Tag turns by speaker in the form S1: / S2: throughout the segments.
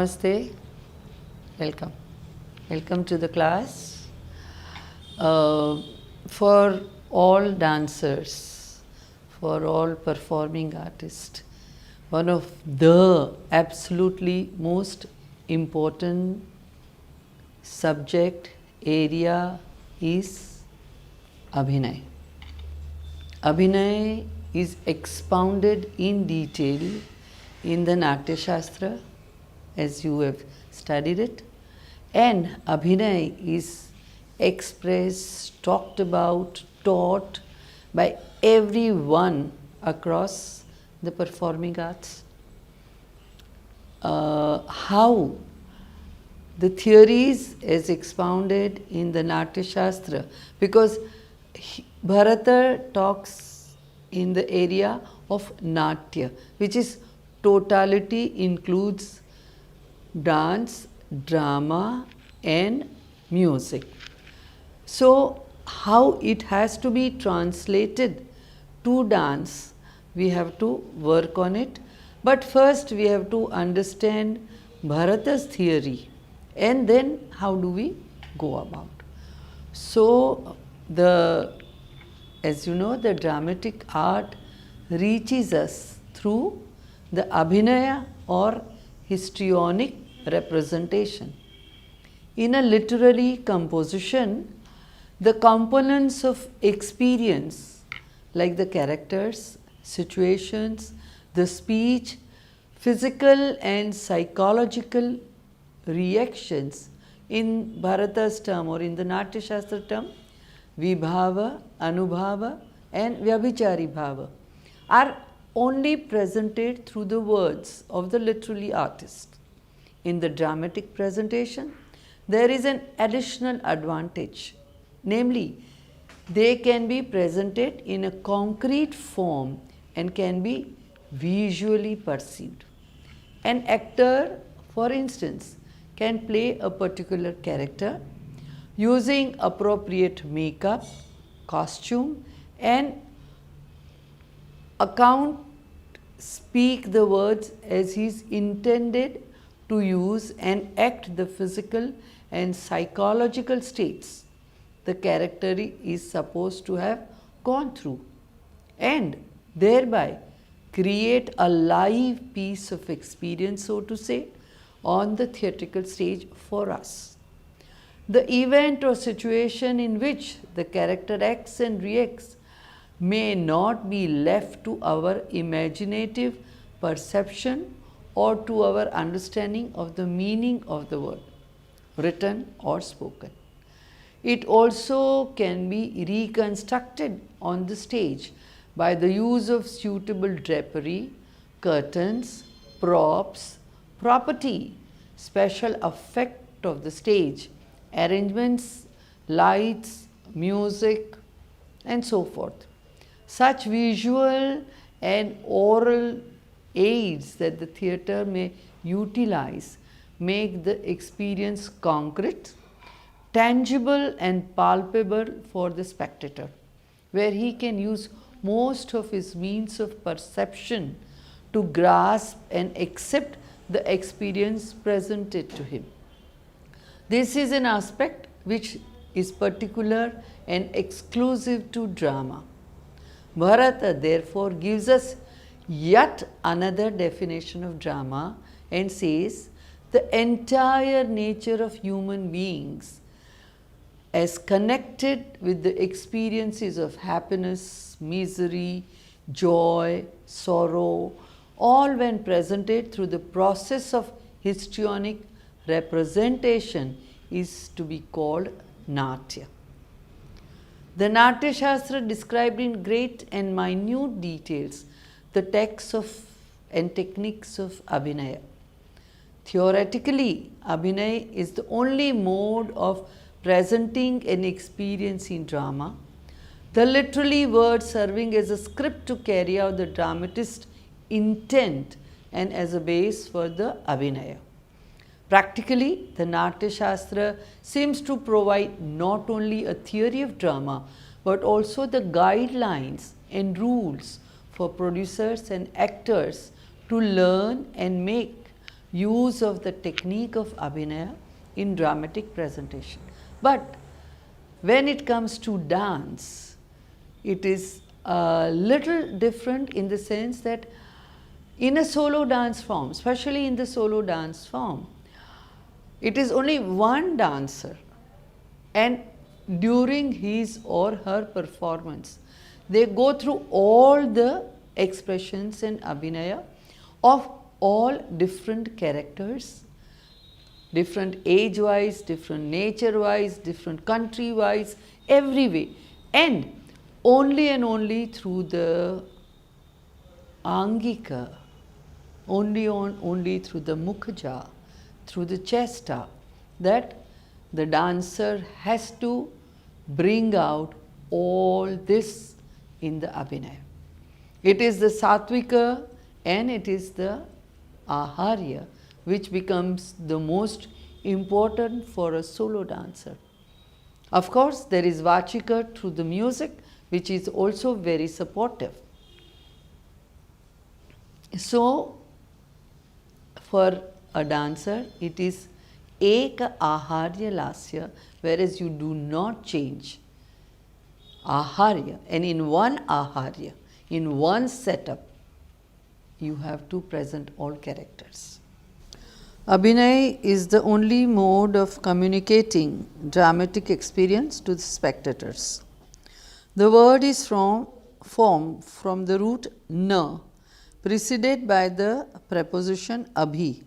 S1: Namaste. Welcome. Welcome to the class. For all dancers, for all performing artists, one of the absolutely most important subject area is Abhinay. Abhinay is expounded in detail in the Natya Shastra, as you have studied it, and Abhinay is expressed, talked about, taught by everyone across the performing arts. How the theories as expounded in the Natya Shastra, because Bharata talks in the area of Natya, which is totality, includes dance, drama and music. So how it has to be translated to dance, we have to work on it. But first we have to understand Bharata's theory, and then how do we go about. So as you know, the dramatic art reaches us through the Abhinaya or histrionic representation. In a literary composition, the components of experience like the characters, situations, the speech, physical and psychological reactions, in Bharata's term or in the Natya Shastra term, Vibhava, Anubhava and Vyabhichari Bhava, are only presented through the words of the literary artist. In the dramatic presentation, there is an additional advantage, namely, they can be presented in a concrete form and can be visually perceived. An actor, for instance, can play a particular character using appropriate makeup, costume and speak the words as he is intended to use and act the physical and psychological states the character is supposed to have gone through, and thereby create a live piece of experience, so to say, on the theatrical stage for us. The event or situation in which the character acts and reacts may not be left to our imaginative perception or to our understanding of the meaning of the word, written or spoken. It also can be reconstructed on the stage by the use of suitable drapery, curtains, props, property, special effect of the stage, arrangements, lights, music and so forth. Such visual and oral aids that the theatre may utilize make the experience concrete, tangible and palpable for the spectator, where he can use most of his means of perception to grasp and accept the experience presented to him. This is an aspect which is particular and exclusive to drama. Bharata therefore gives us yet another definition of drama and says the entire nature of human beings as connected with the experiences of happiness, misery, joy, sorrow, all when presented through the process of histrionic representation is to be called Natya. The Natya Shastra described in great and minute details the texts and techniques of Abhinaya. Theoretically, Abhinaya is the only mode of presenting an experience in drama, the literary word serving as a script to carry out the dramatist's intent and as a base for the Abhinaya. Practically, the Natya Shastra seems to provide not only a theory of drama, but also the guidelines and rules for producers and actors to learn and make use of the technique of Abhinaya in dramatic presentation. But when it comes to dance, it is a little different in the sense that in a solo dance form, especially in the solo dance form, it is only one dancer, and during his or her performance, they go through all the expressions and Abhinaya of all different characters, different age wise, different nature wise, different country wise, every way, and only through the Angika, only through the Mukhaja, through the chesta, that the dancer has to bring out all this in the Abhinaya. It is the Satvika and it is the Aharya which becomes the most important for a solo dancer. Of course, there is Vachika through the music, which is also very supportive. So, for a dancer, it is Eka Aharya Lasya, whereas you do not change Aharya. And in one Aharya, in one setup, you have to present all characters. Abhinay is the only mode of communicating dramatic experience to the spectators. The word is formed from the root na, preceded by the preposition abhi.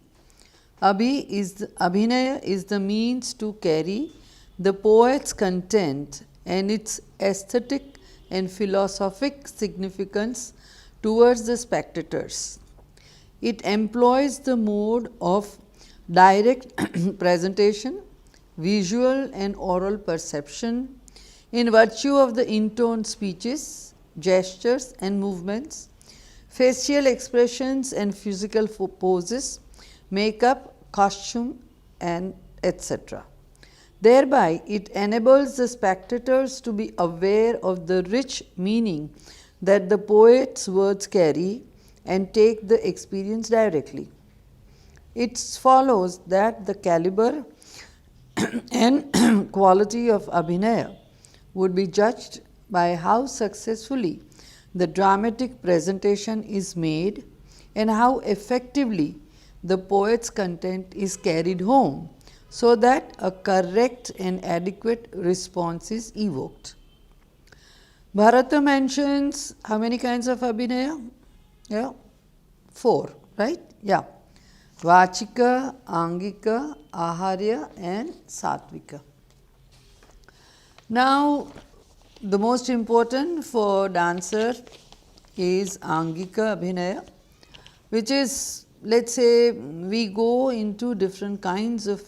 S1: Abhinaya is the means to carry the poet's content and its aesthetic and philosophic significance towards the spectators. It employs the mode of direct presentation, visual and oral perception, in virtue of the intoned speeches, gestures and movements, facial expressions and physical poses, makeup, costume and etc. Thereby, it enables the spectators to be aware of the rich meaning that the poet's words carry and take the experience directly. It follows that the caliber and quality of Abhinaya would be judged by how successfully the dramatic presentation is made and how effectively the poet's content is carried home, so that a correct and adequate response is evoked. Bharata mentions how many kinds of Abhinaya? Yeah, 4, right? Yeah. Vachika, Angika, Aharya and Satvika. Now, the most important for dancer is Angika Abhinaya, which is, let's say, we go into different kinds of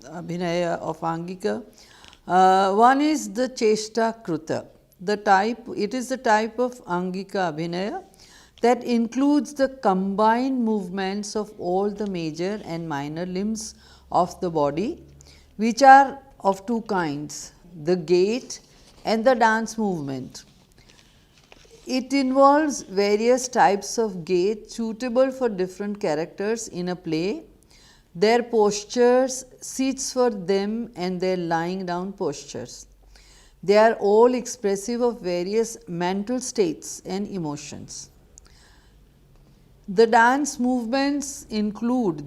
S1: Abhinaya of Angika. One is the Cheshta Kruta. It is the type of Angika Abhinaya that includes the combined movements of all the major and minor limbs of the body, which are of 2 kinds, the gait and the dance movement. It involves various types of gait suitable for different characters in a play, their postures, seats for them and their lying down postures. They are all expressive of various mental states and emotions. These dance movements include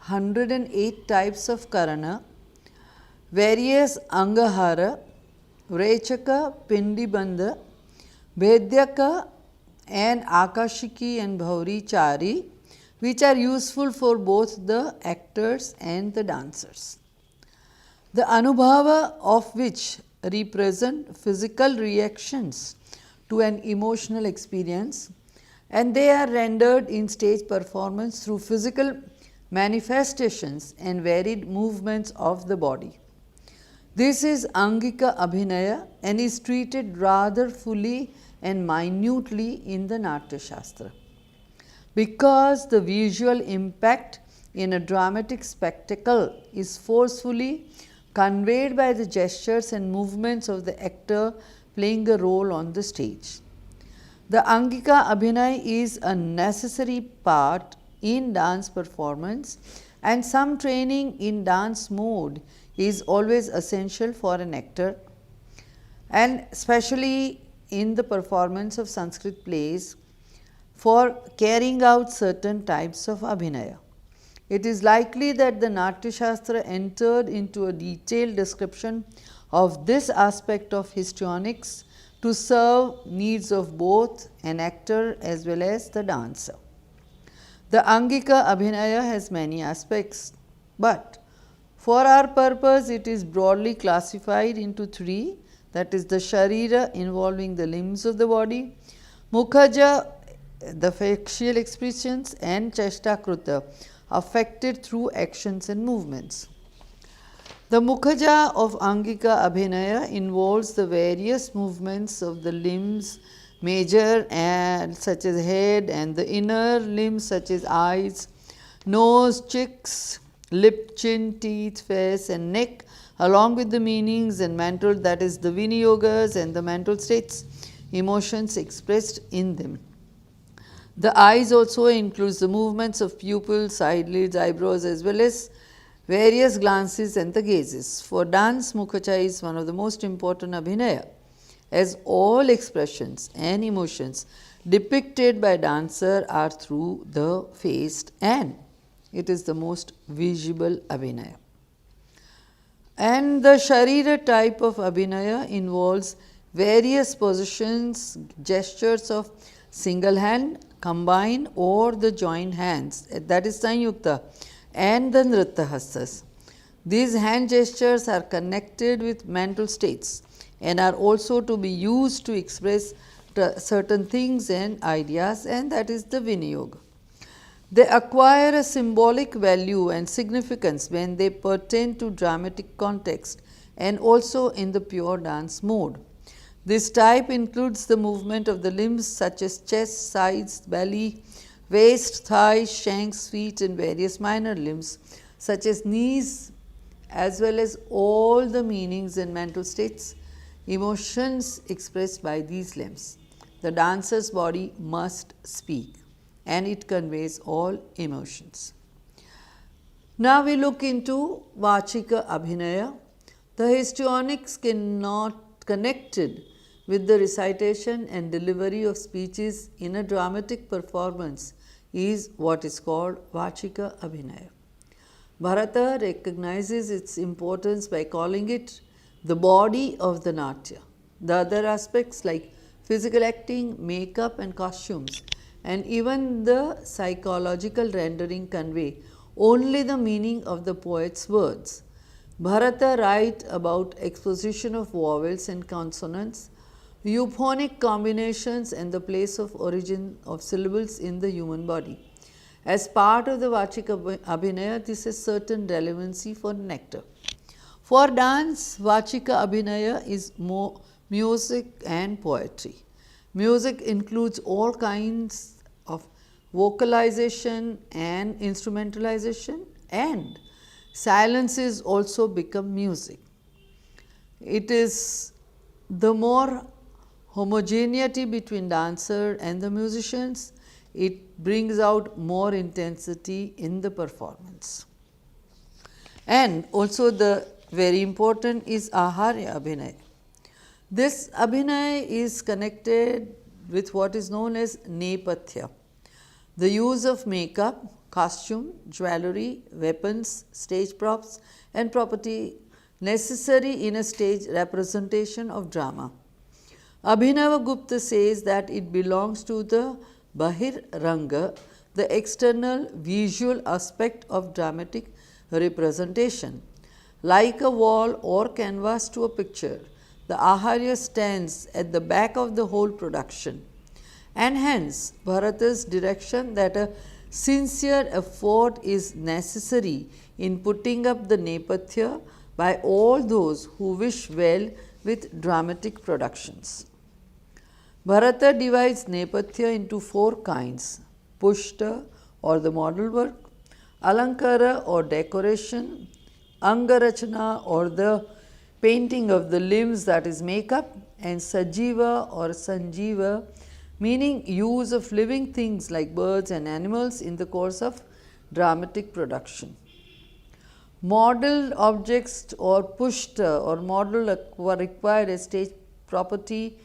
S1: 108 types of karana, various angahara, vrechaka, pindibandha, bhedyaka and akashiki and bhauri chari, which are useful for both the actors and the dancers. The anubhava of which represent physical reactions to an emotional experience, and they are rendered in stage performance through physical manifestations and varied movements of the body. This is Angika Abhinaya and is treated rather fully and minutely in the Natya Shastra. Because the visual impact in a dramatic spectacle is forcefully conveyed by the gestures and movements of the actor playing a role on the stage. The Angika Abhinay is a necessary part in dance performance, and some training in dance mode is always essential for an actor, and especially in the performance of Sanskrit plays for carrying out certain types of Abhinaya. It is likely that the Natya Shastra entered into a detailed description of this aspect of histrionics to serve needs of both an actor as well as the dancer. The Angika Abhinaya has many aspects, but for our purpose it is broadly classified into three, that is the Sharira involving the limbs of the body, Mukhaja the facial expressions, and Cheshtakruta affected through actions and movements. The Mukhaja of Angika Abhinaya involves the various movements of the limbs, major and such as head, and the inner limbs such as eyes, nose, cheeks, lip, chin, teeth, face and neck, along with the meanings and mental, that is the viniyogas and the mental states, emotions expressed in them. The eyes also includes the movements of pupils, eyelids, eyebrows, as well as various glances and the gazes. For dance, Mukhaja is one of the most important Abhinaya, as all expressions and emotions depicted by dancer are through the face, and it is the most visible Abhinaya. And the Sharira type of Abhinaya involves various positions, gestures of single hand, combined or the joined hands, that is Sanyukta, and the Nritta hastas. These hand gestures are connected with mental states and are also to be used to express certain things and ideas, and that is the Viniyoga. They acquire a symbolic value and significance when they pertain to dramatic context and also in the pure dance mode. This type includes the movement of the limbs such as chest, sides, belly, waist, thighs, shanks, feet, and various minor limbs such as knees, as well as all the meanings and mental states, emotions expressed by these limbs. The dancer's body must speak, and it conveys all emotions. Now we look into Vachika Abhinaya. The histrionics cannot connected with the recitation and delivery of speeches in a dramatic performance is what is called Vachika Abhinaya. Bharata recognizes its importance by calling it the body of the Natya. The other aspects like physical acting, makeup and costumes, and even the psychological rendering convey only the meaning of the poet's words. Bharata writes about exposition of vowels and consonants, euphonic combinations and the place of origin of syllables in the human body. As part of the Vachika Abhinaya, this has certain relevancy for an actor. For dance, Vachika Abhinaya is more music and poetry. Music includes all kinds of vocalization and instrumentalization, and silences also become music. It is the more homogeneity between dancer and the musicians, it brings out more intensity in the performance. And also the very important is Aharya Abhinaya. This Abhinaya is connected with what is known as Nepatya, the use of makeup, costume, jewelry, weapons, stage props and property necessary in a stage representation of drama. Abhinava Gupta says that it belongs to the Bahir Ranga, the external visual aspect of dramatic representation. Like a wall or canvas to a picture, the Aharya stands at the back of the whole production, and hence Bharata's direction that a sincere effort is necessary in putting up the Nepatya by all those who wish well with dramatic productions. Bharata divides Nepatya into four kinds: Pushta or the model work, Alankara or decoration, Angarachana or the painting of the limbs, that is makeup, and Sajiva or Sanjiva, meaning use of living things like birds and animals in the course of dramatic production. Model objects or pushta or model were required as stage property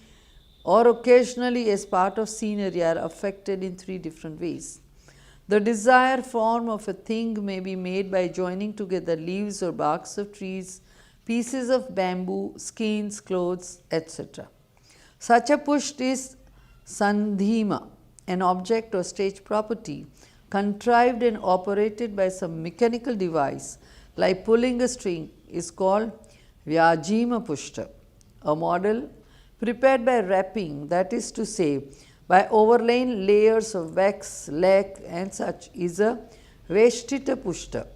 S1: or occasionally as part of scenery are affected in three different ways. The desired form of a thing may be made by joining together leaves or barks of trees, pieces of bamboo, skins, clothes, etc. Such a pusht is sandhima, an object or stage property contrived and operated by some mechanical device like pulling a string is called vyajima pushta. A model prepared by wrapping, that is to say, by overlaying layers of wax, lac and such, is a veshtita pushta.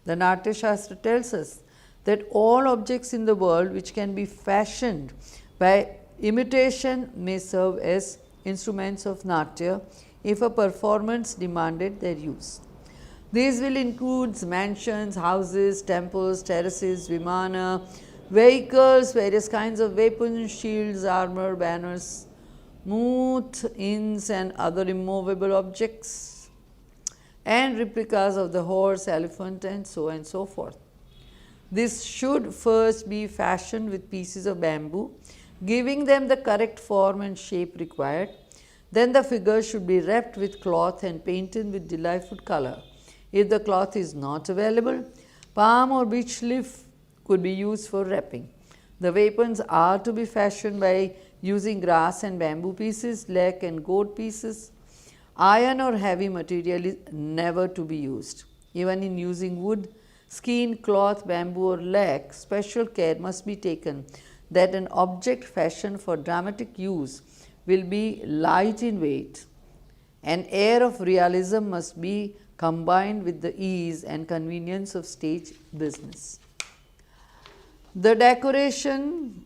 S1: The Natya Shastra tells us that all objects in the world which can be fashioned by imitation may serve as instruments of Natya if a performance demanded their use. These will include mansions, houses, temples, terraces, vimana, vehicles, various kinds of weapons, shields, armor, banners, mooth, inns and other immovable objects, and replicas of the horse, elephant and so forth. This should first be fashioned with pieces of bamboo, giving them the correct form and shape required. Then the figure should be wrapped with cloth and painted with delightful color. If the cloth is not available, palm or beech leaf could be used for wrapping. The weapons are to be fashioned by using grass and bamboo pieces, lac and goat pieces. Iron or heavy material is never to be used. Even in using wood, skin, cloth, bamboo or lac, special care must be taken that an object fashioned for dramatic use will be light in weight. An air of realism must be combined with the ease and convenience of stage business. The decoration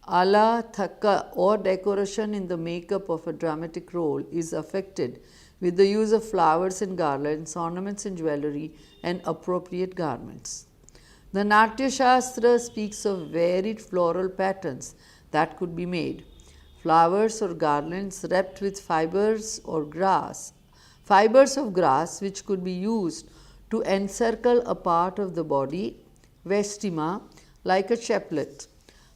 S1: ala thaka or decoration in the makeup of a dramatic role is affected with the use of flowers and garlands, ornaments and jewelry and appropriate garments. The Natya Shastra speaks of varied floral patterns that could be made. Flowers or garlands wrapped with fibers of grass which could be used to encircle a part of the body, vestima, like a chaplet.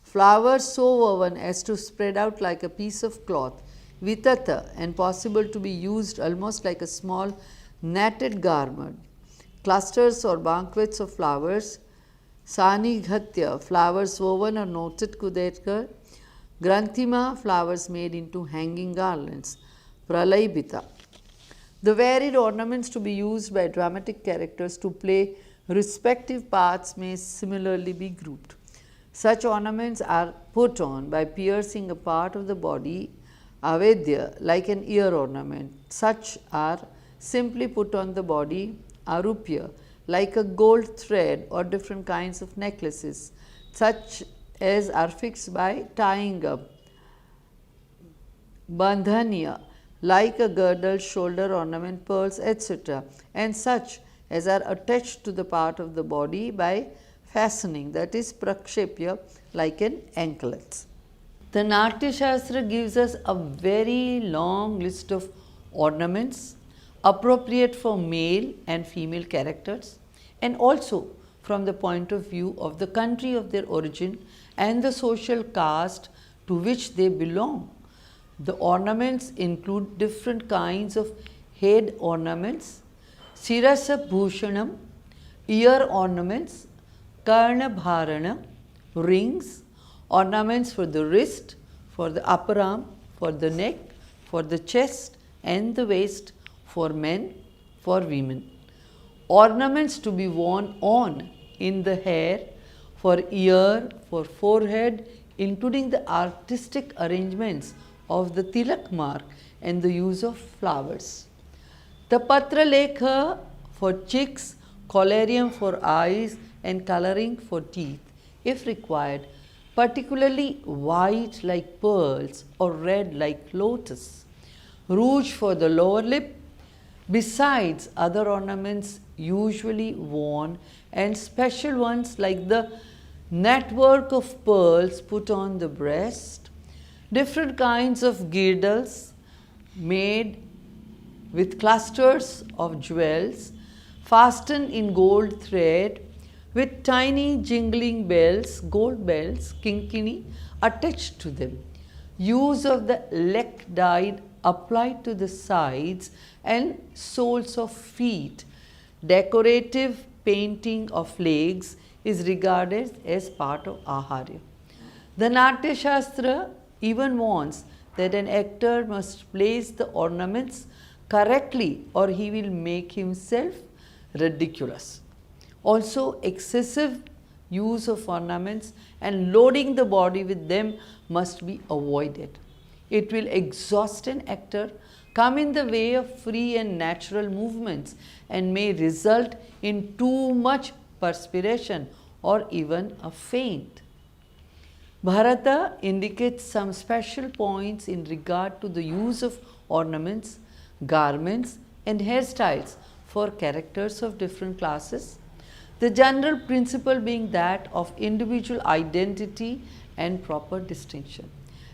S1: Flowers so woven as to spread out like a piece of cloth, vitata, and possible to be used almost like a small netted garment. Clusters or banquets of flowers, sanighatya, flowers woven or knotted kudekar, granthima, flowers made into hanging garlands, pralaybita. The varied ornaments to be used by dramatic characters to play respective parts may similarly be grouped. Such ornaments are put on by piercing a part of the body, avedya, like an ear ornament. Such are simply put on the body, arupya, like a gold thread or different kinds of necklaces, such as are fixed by tying up, bandhanya, like a girdle, shoulder ornament, pearls, etc., and such as are attached to the part of the body by fastening, that is prakshepya, like an anklet. The Natya Shastra gives us a very long list of ornaments appropriate for male and female characters, and also from the point of view of the country of their origin and the social caste to which they belong. The ornaments include different kinds of head ornaments, sirasa bhushanam, ear ornaments, karna bharana, rings, ornaments for the wrist, for the upper arm, for the neck, for the chest and the waist, for men, for women. Ornaments to be worn on in the hair, for ear, for forehead, including the artistic arrangements of the tilak mark and the use of flowers. The patra lekha for cheeks, collyrium for eyes and coloring for teeth, if required, particularly white like pearls or red like lotus, rouge for the lower lip, besides other ornaments usually worn and special ones like the network of pearls put on the breast, Different kinds of girdles made with clusters of jewels fastened in gold thread with tiny jingling bells, gold bells, kinkini, attached to them. Use of the lek dyed applied to the sides and soles of feet. Decorative painting of legs is regarded as part of aharya. The Natya Shastra even warns that an actor must place the ornaments correctly or he will make himself ridiculous. Also, excessive use of ornaments and loading the body with them must be avoided. It will exhaust an actor, come in the way of free and natural movements, and may result in too much perspiration or even a faint. Bharata indicates some special points in regard to the use of ornaments, garments, and hairstyles for characters of different classes. The general principle being that of individual identity and proper distinction.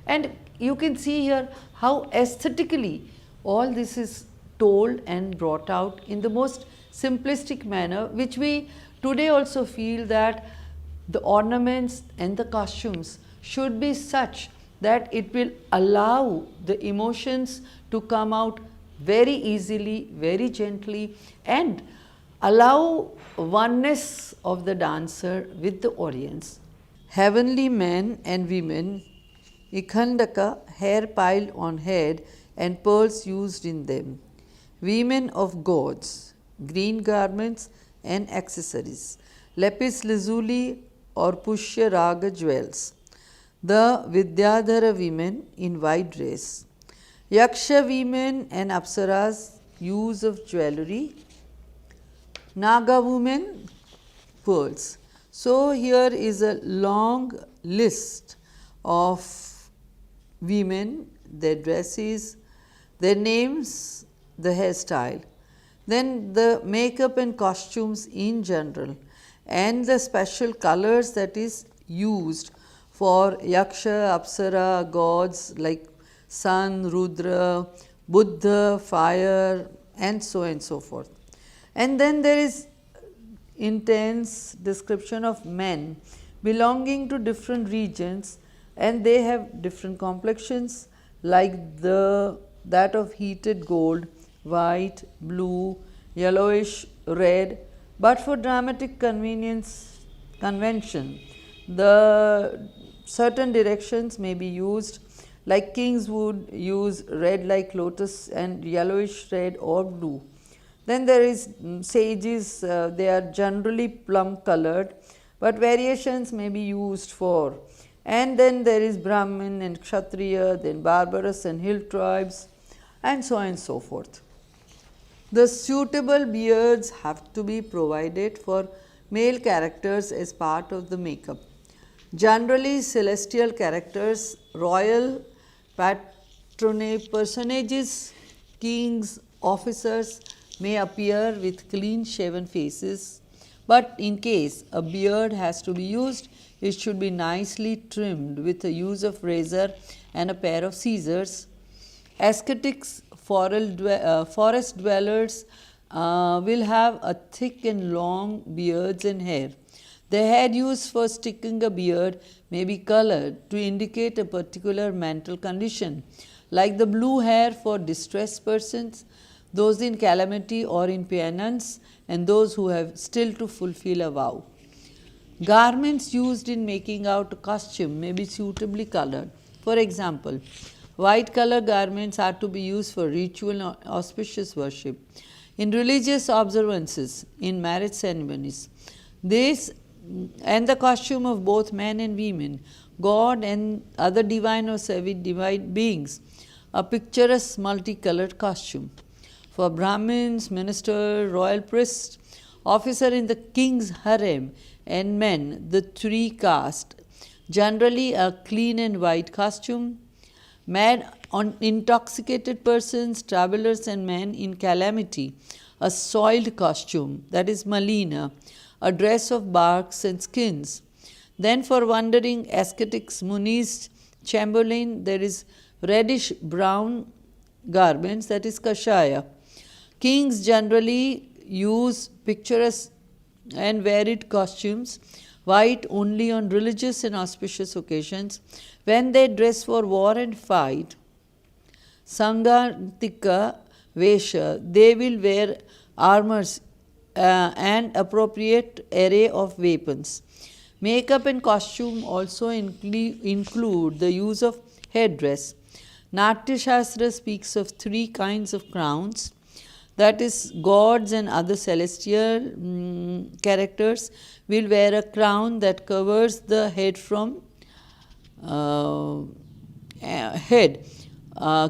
S1: And you can see here how aesthetically all this is told and brought out in the most simplistic manner, which we today also feel that the ornaments and the costumes should be such that it will allow the emotions to come out very easily, very gently, and allow oneness of the dancer with the audience. Heavenly men and women, ikhandaka, hair piled on head and pearls used in them. Women of gods, green garments and accessories. Lapis lazuli or pushya raga jewels. The Vidyadhara women in white dress. Yaksha women and apsaras use of jewelry. Naga women, pearls. So, here is a long list of women, their dresses, their names, the hairstyle, then the makeup and costumes in general, and the special colors that is used for Yaksha, Apsara, gods like sun, Rudra, Buddha, fire, and so forth. And then there is intense description of men belonging to different regions, and they have different complexions like that of heated gold, white, blue, yellowish, red, but for dramatic convention, the certain directions may be used, like kings would use red like lotus and yellowish red or blue. Then there is sages, they are generally plum colored, but variations may be used for. And then there is Brahmin and Kshatriya, then barbarous and hill tribes, and so on and so forth. The suitable beards have to be provided for male characters as part of the makeup. Generally, celestial characters, royal personages, kings, officers may appear with clean shaven faces, but in case a beard has to be used, it should be nicely trimmed with the use of razor and a pair of scissors. Ascetics, forest dwellers will have a thick and long beards and hair. The hair used for sticking a beard may be colored to indicate a particular mental condition, like the blue hair for distressed persons, those in calamity or in penance, and those who have still to fulfill a vow. Garments used in making out a costume may be suitably colored. For example, white color garments are to be used for ritual or auspicious worship, in religious observances, in marriage ceremonies. This and the costume of both men and women, God and other divine or semi-divine beings, a picturesque multicolored costume. For Brahmins, minister, royal priest, officer in the king's harem, and men, the three caste, generally a clean and white costume. Mad on intoxicated persons, travelers, and men in calamity, a soiled costume, that is malina, a dress of barks and skins. Then for wandering ascetics, munis, Chamberlain, there is reddish brown garments, that is kashaya. Kings generally use picturesque and varied costumes, white only on religious and auspicious occasions. When they dress for war and fight, Sangantika Vesha, they will wear armors and appropriate array of weapons. Makeup and costume also include the use of headdress. Natya Shastra speaks of three kinds of crowns, that is, gods and other celestial characters will wear a crown that covers the head from head.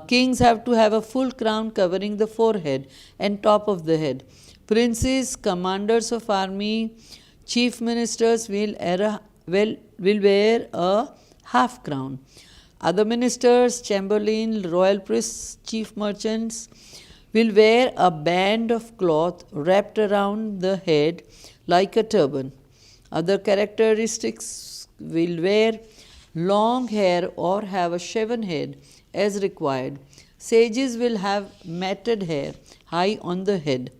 S1: Kings have to have a full crown covering the forehead and top of the head. Princes, commanders of army, chief ministers will wear a half crown. Other ministers, chamberlain, royal priests, chief merchants will wear a band of cloth wrapped around the head like a turban. Other characteristics will wear long hair or have a shaven head as required. Sages will have matted hair high on the head.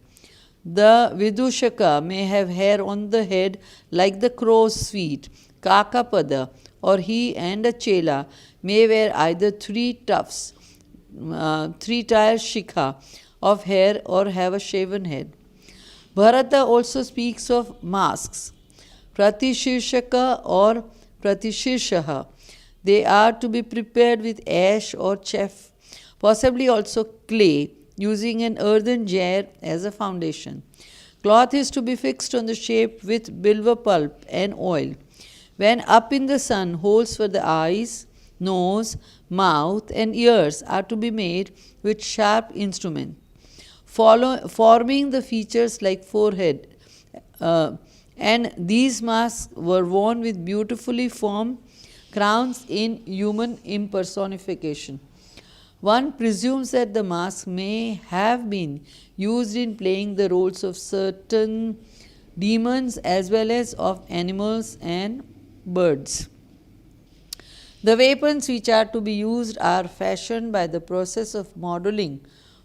S1: The Vidushaka may have hair on the head like the crow's feet. Kakapada, or he and a chela may wear either three-tier shikha of hair or have a shaven head. Bharata also speaks of masks. Pratishirshaka or Pratishirshaha. They are to be prepared with ash or chaff, possibly also clay, using an earthen jar as a foundation. Cloth is to be fixed on the shape with bilva pulp and oil. When up in the sun, holes for the eyes, nose, mouth, and ears are to be made with sharp instruments, forming the features like forehead. And these masks were worn with beautifully formed crowns in human impersonification. One presumes that the mask may have been used in playing the roles of certain demons as well as of animals and birds. The weapons which are to be used are fashioned by the process of modeling,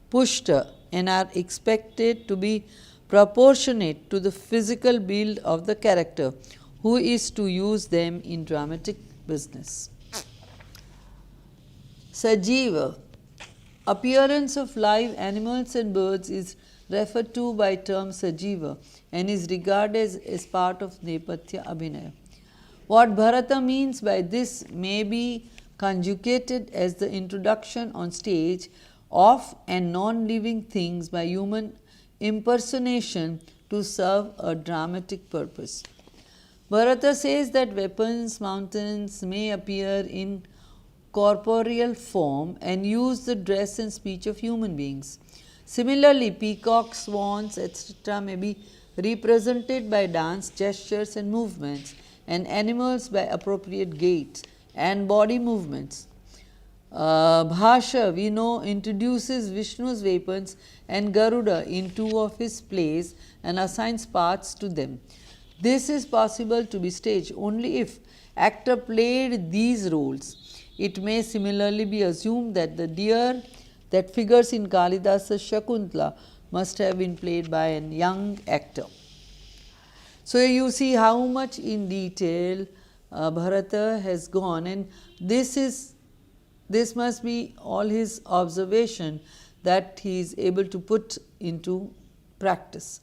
S1: pushta, and are expected to be proportionate to the physical build of the character who is to use them in dramatic business. Sajiva, appearance of live animals and birds, is referred to by term Sajiva and is regarded as part of Nepatya Abhinaya. What Bharata means by this may be conjugated as the introduction on stage of and non-living things by human impersonation to serve a dramatic purpose. Bharata says that weapons, mountains may appear in corporeal form and use the dress and speech of human beings. Similarly, peacocks, swans, etc. may be represented by dance, gestures and movements, and animals by appropriate gait and body movements. Bhasha, we know, introduces Vishnu's weapons and Garuda in two of his plays and assigns parts to them. This is possible to be staged only if actor played these roles. It may similarly be assumed that the deer that figures in Kalidasa's Shakuntala must have been played by a young actor. So, you see how much in detail Bharata has gone, and this must be all his observation that he is able to put into practice.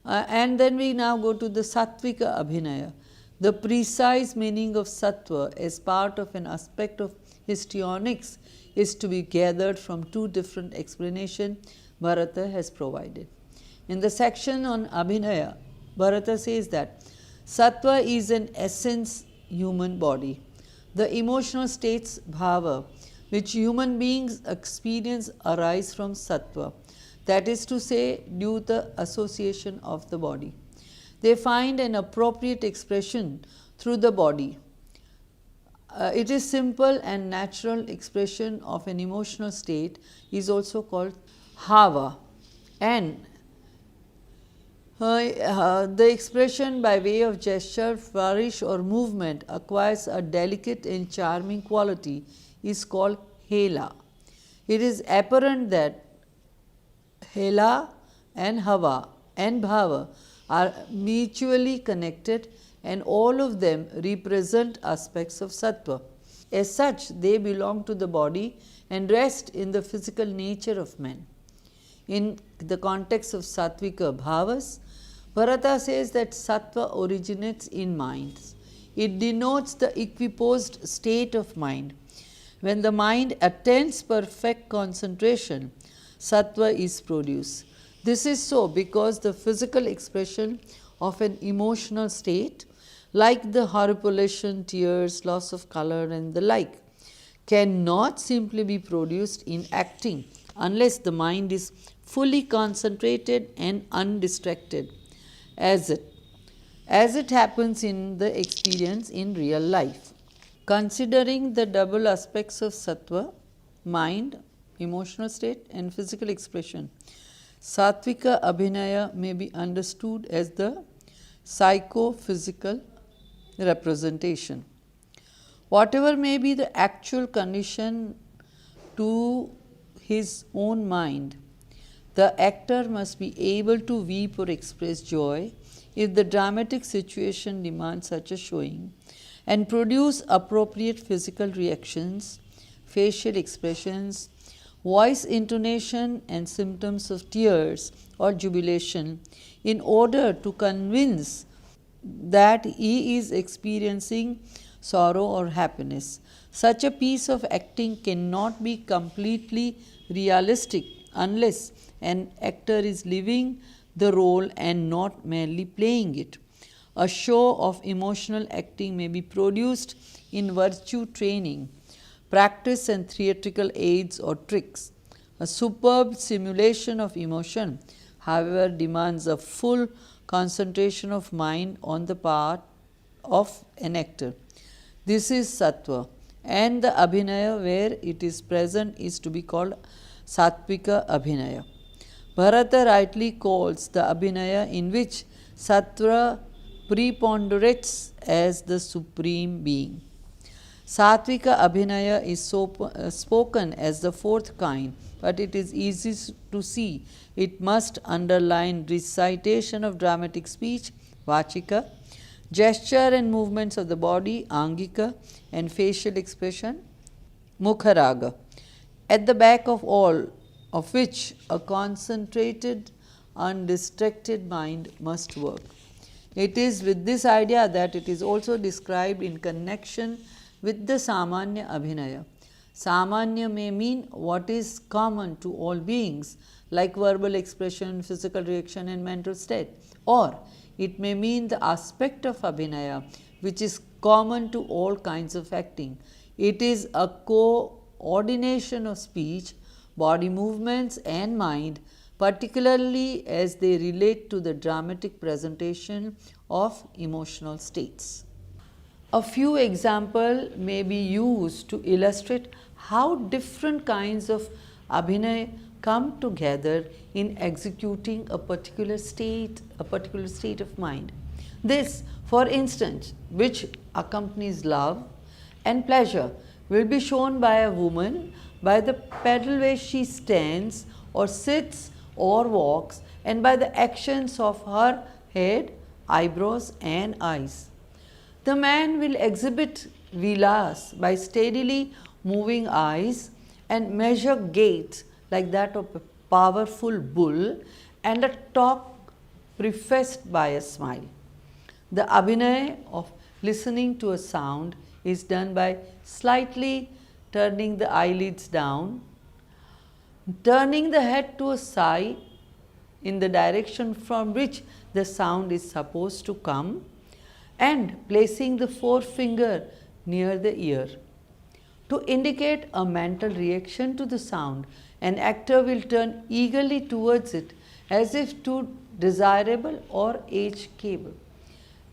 S1: And then we now go to the Sattvika Abhinaya. The precise meaning of Sattva as part of an aspect of histrionics is to be gathered from two different explanations Bharata has provided. In the section on Abhinaya, Bharata says that Sattva is an essence human body. The emotional states bhava which human beings experience arise from Sattva, that is to say, due to the association of the body. They find an appropriate expression through the body. It is simple and natural expression of an emotional state is also called hava, and The expression by way of gesture, flourish, or movement acquires a delicate and charming quality is called hela. It is apparent that hela and hava and bhava are mutually connected and all of them represent aspects of sattva. As such, they belong to the body and rest in the physical nature of man. In the context of sattvika bhavas, Bharata says that sattva originates in minds. It denotes the equiposed state of mind. When the mind attains perfect concentration, sattva is produced. This is so because the physical expression of an emotional state, like the horripilation, tears, loss of color, and the like, cannot simply be produced in acting unless the mind is fully concentrated and undistracted, as it happens in the experience in real life. Considering the double aspects of sattva, mind, emotional state, and physical expression, Sattvika Abhinaya may be understood as the psychophysical representation. Whatever may be the actual condition to his own mind, the actor must be able to weep or express joy if the dramatic situation demands such a showing, and produce appropriate physical reactions, facial expressions, voice intonation, and symptoms of tears or jubilation in order to convince that he is experiencing sorrow or happiness. Such a piece of acting cannot be completely realistic unless an actor is living the role and not merely playing it. A show of emotional acting may be produced in virtue training, practice, and theatrical aids or tricks. A superb simulation of emotion, however, demands a full concentration of mind on the part of an actor. This is sattva, and the abhinaya where it is present is to be called sattvika abhinaya. Bharata rightly calls the abhinaya in which sattva preponderates as the supreme being. Sattvika abhinaya is spoken as the fourth kind, but it is easy to see it must underline recitation of dramatic speech, vachika, gesture and movements of the body, angika, and facial expression, mukharaga, at the back of all of which a concentrated, undistracted mind must work. It is with this idea that it is also described in connection with the samanya abhinaya. Samanya may mean what is common to all beings, like verbal expression, physical reaction, and mental state, or it may mean the aspect of abhinaya which is common to all kinds of acting. It is a coordination of speech, body movements, and mind, particularly as they relate to the dramatic presentation of emotional states. A few examples may be used to illustrate how different kinds of abhinay come together in executing a particular state of mind. This, for instance, which accompanies love and pleasure, will be shown by a woman by the pedal way she stands or sits or walks, and by the actions of her head, eyebrows, and eyes. The man will exhibit vilas by steadily moving eyes and measure gait like that of a powerful bull, and a talk prefaced by a smile. The abhinay of listening to a sound is done by slightly turning the eyelids down, turning the head to a side in the direction from which the sound is supposed to come, and placing the forefinger near the ear. To indicate a mental reaction to the sound, an actor will turn eagerly towards it as if to desirable or age-cable.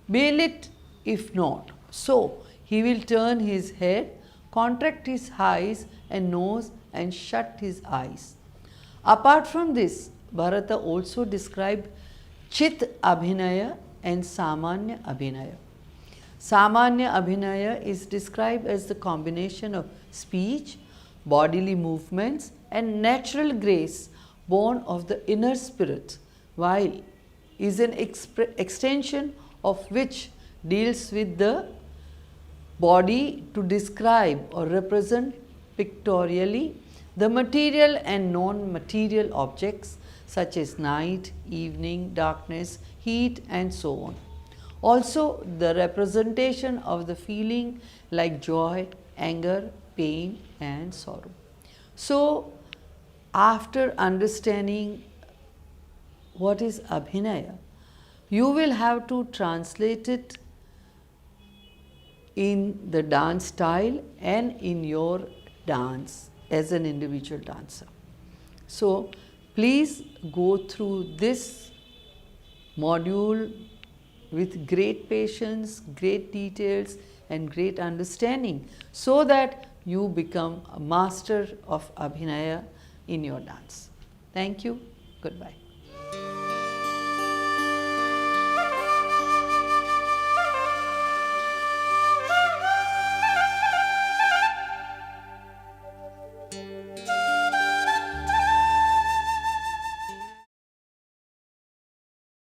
S1: Bail it if not. So, he will turn his head, contract his eyes and nose, and shut his eyes. Apart from this, Bharata also described Chit Abhinaya and Samanya Abhinaya. Samanya Abhinaya is described as the combination of speech, bodily movements, and natural grace born of the inner spirit, while is an extension of which deals with the body to describe or represent pictorially the material and non-material objects such as night, evening, darkness, heat, and so on. Also, the representation of the feeling like joy, anger, pain, and sorrow. So, after understanding what is Abhinaya, you will have to translate it in the dance style and in your dance as an individual dancer. So, please go through this module with great patience, great details, and great understanding so that you become a master of Abhinaya in your dance. Thank you. Goodbye.